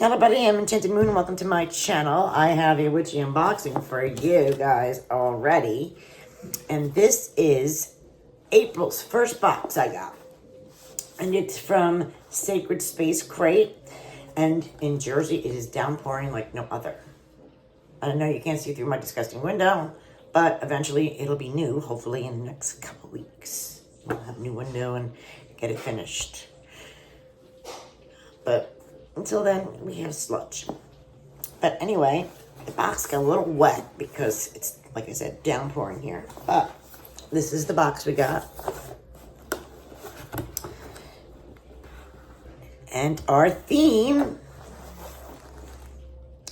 Hello buddy, I'm Enchanted Moon. Welcome to my channel. I have a witchy unboxing for you guys already. And this is April's first box I got. And it's from Sacred Space Crate. And in Jersey, it is downpouring like no other. I know you can't see through my disgusting window, but eventually it'll be new, hopefully in the next couple weeks. We'll have a new window and get it finished. But until then, we have sludge. But anyway, the box got a little wet because it's, like I said, downpouring here. But this is the box we got. And our theme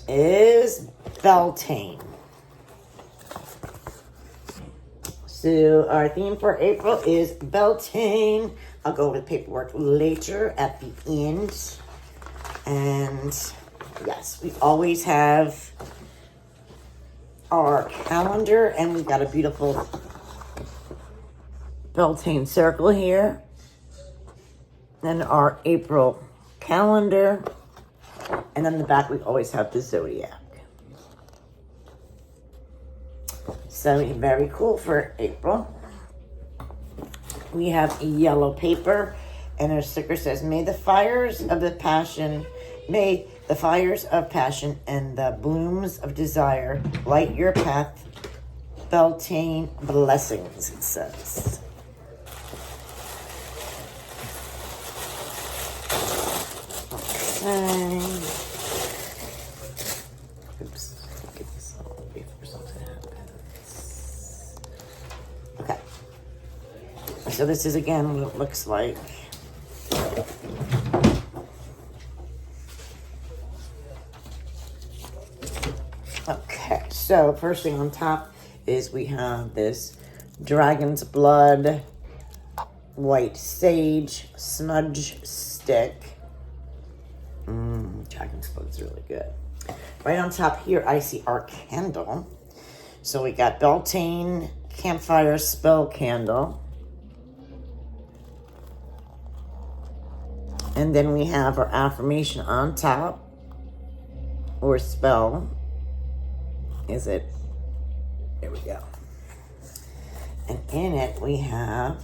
is Beltane. So our theme for April is Beltane. I'll go over the paperwork later at the end. And yes, we always have our calendar, and we've got a beautiful Beltane circle here. And our April calendar. And on the back, we always have the zodiac. So very cool for April. We have a yellow paper, and our sticker says, May the fires of passion and the blooms of desire light your path. Beltane blessings, it says. Okay. Oops. Get this all before something happens. Okay. So this is again what it looks like. Okay, so first thing on top is we have this dragon's blood white sage smudge stick. Dragon's blood is really good. Right on top here, I see our candle. So we got Beltane campfire spell candle. And then we have our affirmation on top, or spell. Is it? There we go. And in it we have,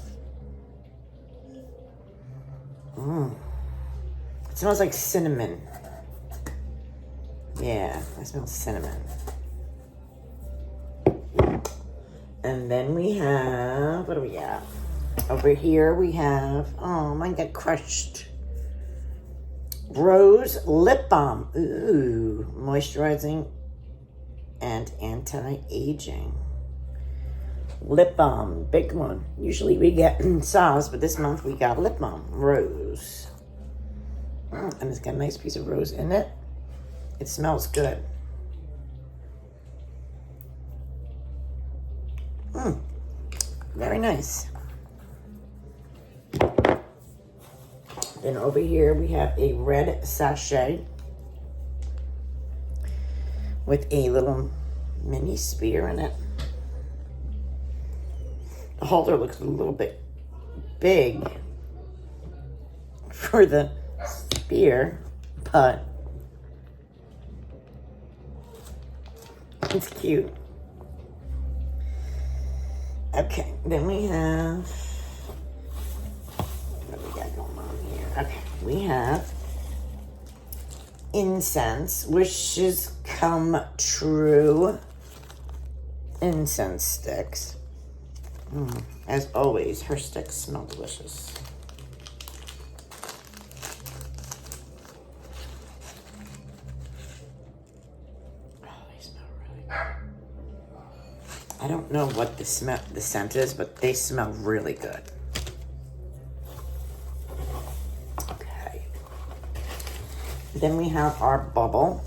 it smells like cinnamon. Yeah, I smell cinnamon. And then we have, what do we got? Over here we have, oh, mine got crushed. Rose lip balm. Ooh, moisturizing and anti-aging. Lip balm, big one. Usually we get sauce, but this month we got lip balm, rose. And it's got a nice piece of rose in it. It smells good. Very nice. Then over here we have a red sachet with a little mini spear in it. The holder looks a little bit big for the spear, but it's cute. Okay, then we have, what do we got going on here? Okay, we have incense, wishes come true incense sticks. As always, her sticks smell delicious. I don't know what the scent is, but they smell really good. Okay. Then we have our bubble.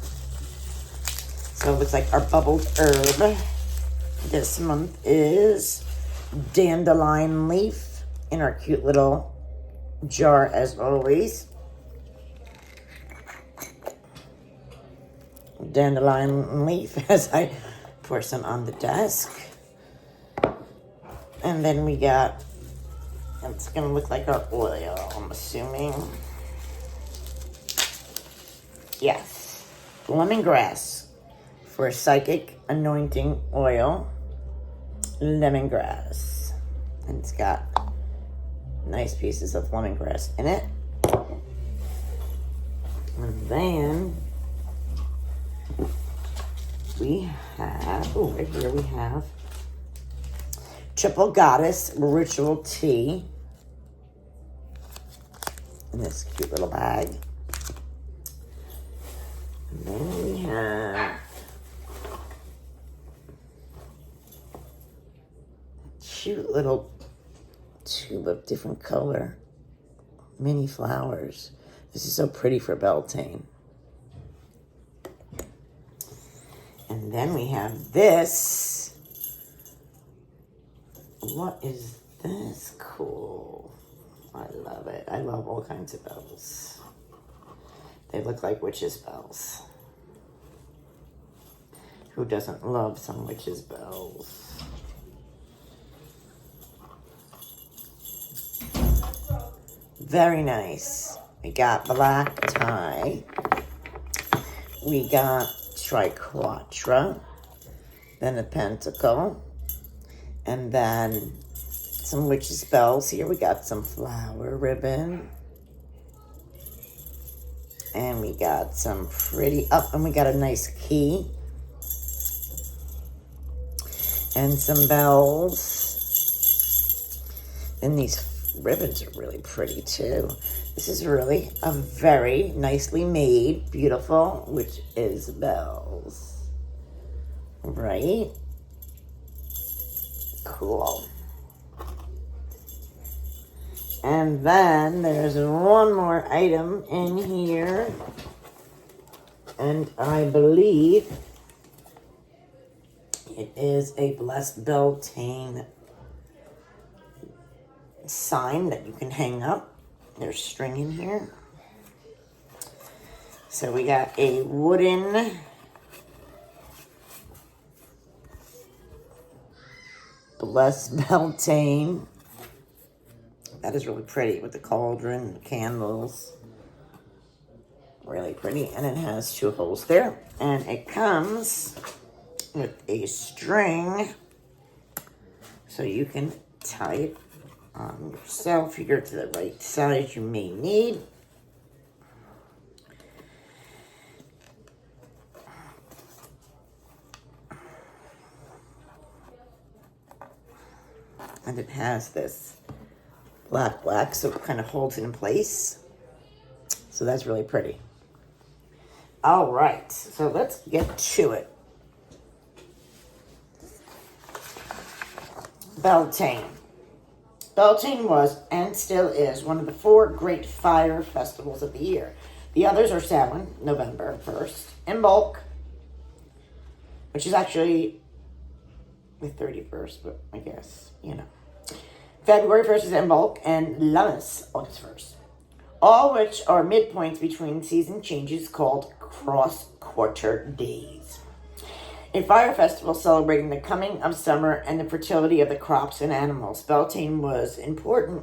So it looks like our bubbled herb this month is dandelion leaf in our cute little jar as always. Dandelion leaf as I pour some on the desk. And then we got, it's gonna look like our oil, I'm assuming. Yes. Lemongrass for psychic anointing oil. Lemongrass. And it's got nice pieces of lemongrass in it. And then we have, oh, right here we have Triple Goddess Ritual Tea in this cute little bag. And then we have cute little tube of different color mini flowers. This is so pretty for Beltane. And then we have this. What is this? Cool. I love it. I love all kinds of bells. They look like witches' bells. Who doesn't love some witches' bells? Very nice. We got black tie. We got triquetra. Then a pentacle. And then some witches' bells. Here we got some flower ribbon. And we got some pretty, and we got a nice key. And some bells. And these ribbons are really pretty too. This is really a very nicely made, beautiful witches' bells. Right? Cool. And then there's one more item in here. And I believe it is a Blessed Beltane sign that you can hang up. There's string in here. So we got a wooden Blessed Beltane. That is really pretty with the cauldron, the candles. Really pretty. And it has 2 holes there. And it comes with a string so you can tie it on yourself here to the right size you may need. And it has this black, so it kind of holds it in place. So that's really pretty. All right, so let's get to it. Beltane. Beltane was, and still is, one of the 4 great fire festivals of the year. The others are Samhain, November 1st, Imbolc, which is actually the 31st, but I guess, you know. February 1st is Imbolc, and Lammas, August 1st. All which are midpoints between season changes called cross-quarter days. A fire festival celebrating the coming of summer and the fertility of the crops and animals. Beltane was an important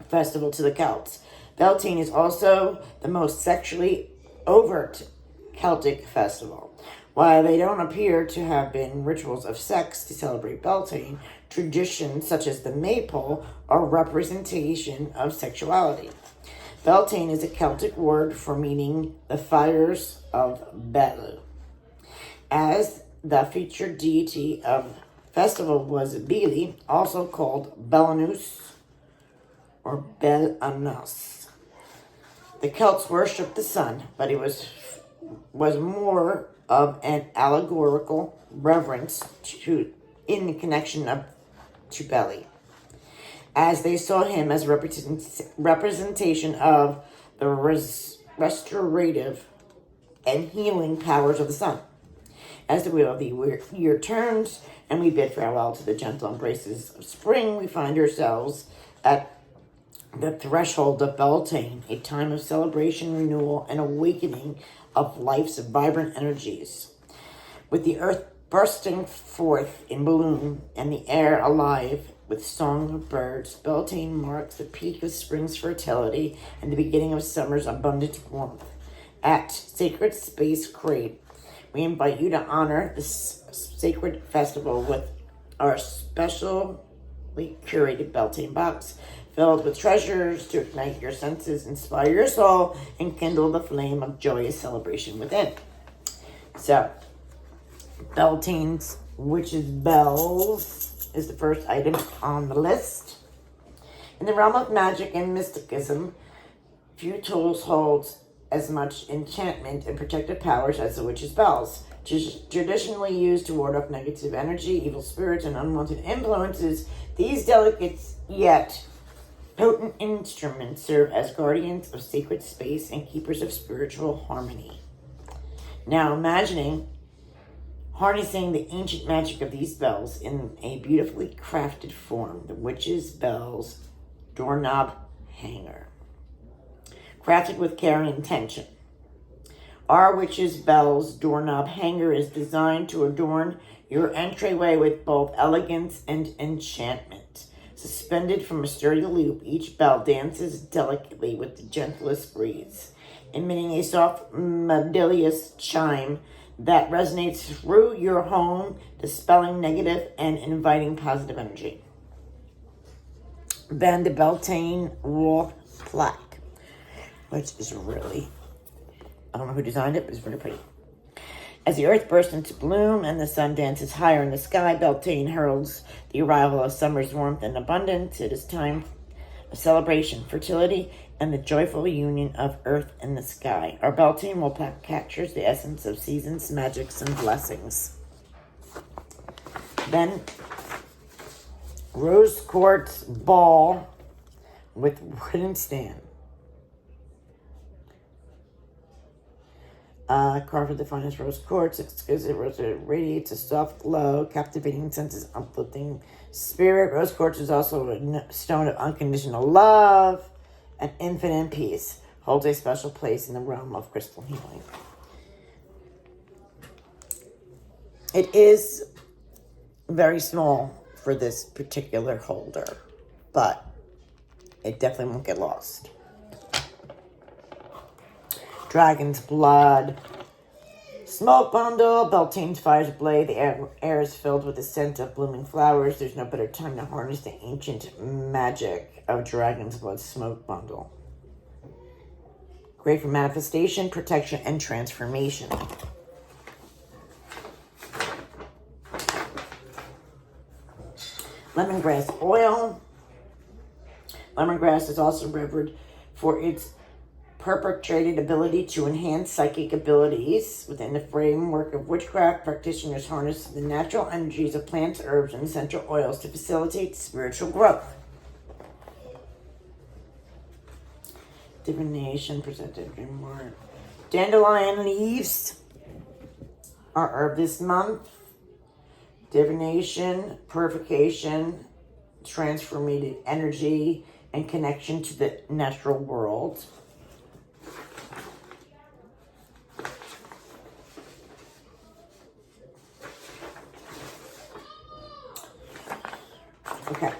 festival to the Celts. Beltane is also the most sexually overt Celtic festival. While they don't appear to have been rituals of sex to celebrate Beltane, traditions such as the maypole are representation of sexuality. Beltane is a Celtic word for meaning the fires of Bel. As the featured deity of festival was Beli, also called Belanus or Belanus. The Celts worshipped the sun, but it was more of an allegorical reverence in connection to Beli, as they saw him as representation of the restorative and healing powers of the sun. As the wheel of the year turns and we bid farewell to the gentle embraces of spring, we find ourselves at the threshold of Beltane, a time of celebration, renewal, and awakening of life's vibrant energies. With the earth bursting forth in bloom and the air alive with song of birds, Beltane marks the peak of spring's fertility and the beginning of summer's abundant warmth. At Sacred Space Crate, we invite you to honor this sacred festival with our specially curated Beltane box filled with treasures to ignite your senses, inspire your soul, and kindle the flame of joyous celebration within. So, Beltane's Witch's Bells is the first item on the list. In the realm of magic and mysticism, few tools hold as much enchantment and protective powers as the witch's bells. Traditionally used to ward off negative energy, evil spirits, and unwanted influences, these delicate yet potent instruments serve as guardians of sacred space and keepers of spiritual harmony. Now, imagining harnessing the ancient magic of these bells in a beautifully crafted form, the Witch's Bells doorknob hanger. Crafted with care and intention. Our Witch's Bells doorknob hanger is designed to adorn your entryway with both elegance and enchantment. Suspended from a sturdy loop, each bell dances delicately with the gentlest breeze, emitting a soft, melodious chime that resonates through your home, dispelling negative and inviting positive energy. Then the Beltane Wall Plaque, which is really, I don't know who designed it, but it's very pretty. As the earth bursts into bloom and the sun dances higher in the sky, Beltane heralds the arrival of summer's warmth and abundance. It is time of celebration, fertility, and the joyful union of earth and the sky. Our Beltane Wall Plaque captures the essence of seasons, magics, and blessings. Then, Rose Quartz Ball with wooden stand. Carved with the finest rose quartz, exquisite rose radiates a soft glow, captivating senses, uplifting spirit. Rose quartz is also a stone of unconditional love and infinite peace. Holds a special place in the realm of crystal healing. It is very small for this particular holder, but it definitely won't get lost. Dragon's Blood Smoke Bundle, Beltane's Fire's Blade. The air is filled with the scent of blooming flowers. There's no better time to harness the ancient magic of Dragon's Blood Smoke Bundle. Great for manifestation, protection, and transformation. Lemongrass oil. Lemongrass is also revered for its perpetrated ability to enhance psychic abilities. Within the framework of witchcraft, practitioners harness the natural energies of plants, herbs, and essential oils to facilitate spiritual growth. Divination presented in more. Dandelion leaves are herb this month. Divination, purification, transformative energy, and connection to the natural world. Okay.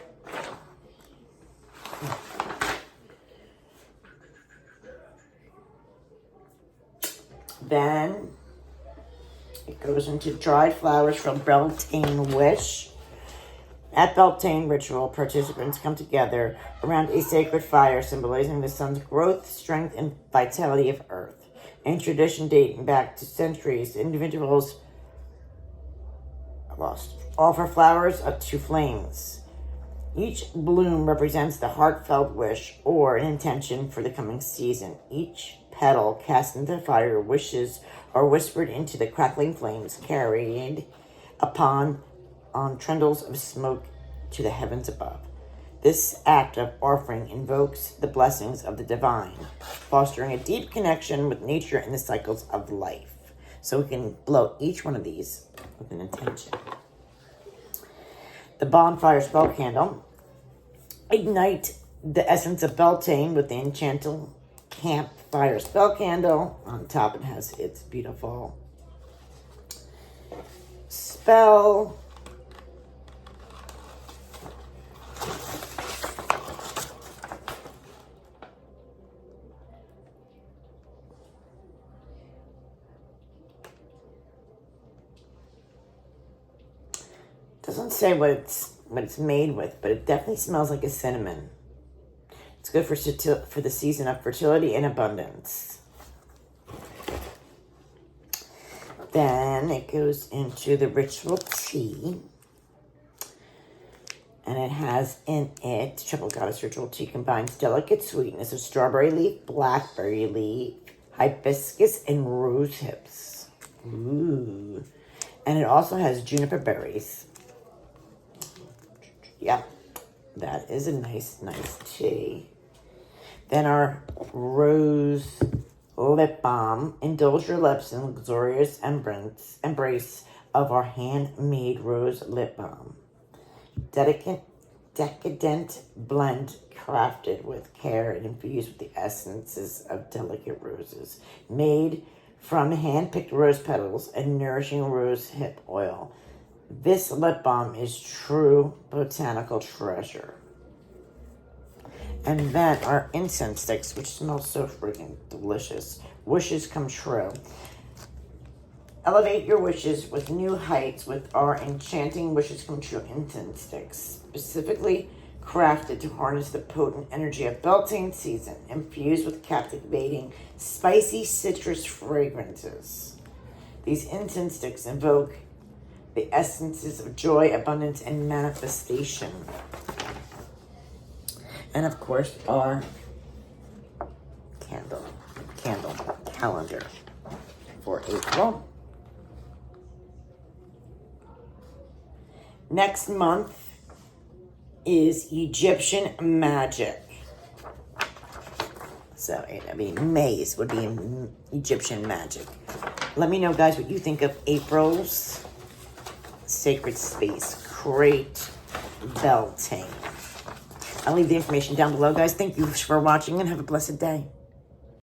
Then it goes into dried flowers from Beltane Wish. At Beltane Ritual, participants come together around a sacred fire symbolizing the sun's growth, strength, and vitality of Earth. In tradition dating back to centuries, individuals offer flowers up to flames. Each bloom represents the heartfelt wish or an intention for the coming season. Each petal cast into the fire wishes are whispered into the crackling flames, carried upon on trundles of smoke to the heavens above. This act of offering invokes the blessings of the divine, fostering a deep connection with nature and the cycles of life. So we can blow each one of these with an intention. The bonfire spell candle. Ignite the essence of Beltane with the enchanted campfire spell candle. On top it has its beautiful spell. doesn't say what it's made with, but it definitely smells like a cinnamon. It's good for the season of fertility and abundance. Then it goes into the ritual tea. And it has in it, Triple Goddess Ritual Tea combines delicate sweetness of strawberry leaf, blackberry leaf, hibiscus, and rose hips. Ooh. And it also has juniper berries. Yeah, that is a nice tea. Then our rose lip balm. Indulge your lips in luxurious embrace of our handmade rose lip balm. Decadent blend crafted with care and infused with the essences of delicate roses. Made from hand-picked rose petals and nourishing rose hip oil. This lip balm is true botanical treasure. And then our incense sticks, which smells so freaking delicious. Wishes come true. Elevate your wishes with new heights with our enchanting Wishes Come True incense sticks, specifically crafted to harness the potent energy of Beltane season, infused with captivating, spicy citrus fragrances. These incense sticks invoke the essences of joy, abundance, and manifestation. And of course, our candle calendar for April. Next month is Egyptian magic. So, I mean, May's would be Egyptian magic. Let me know, guys, what you think of April's Sacred Space Crate Beltane. I'll leave the information down below, guys. Thank you for watching and have a blessed day.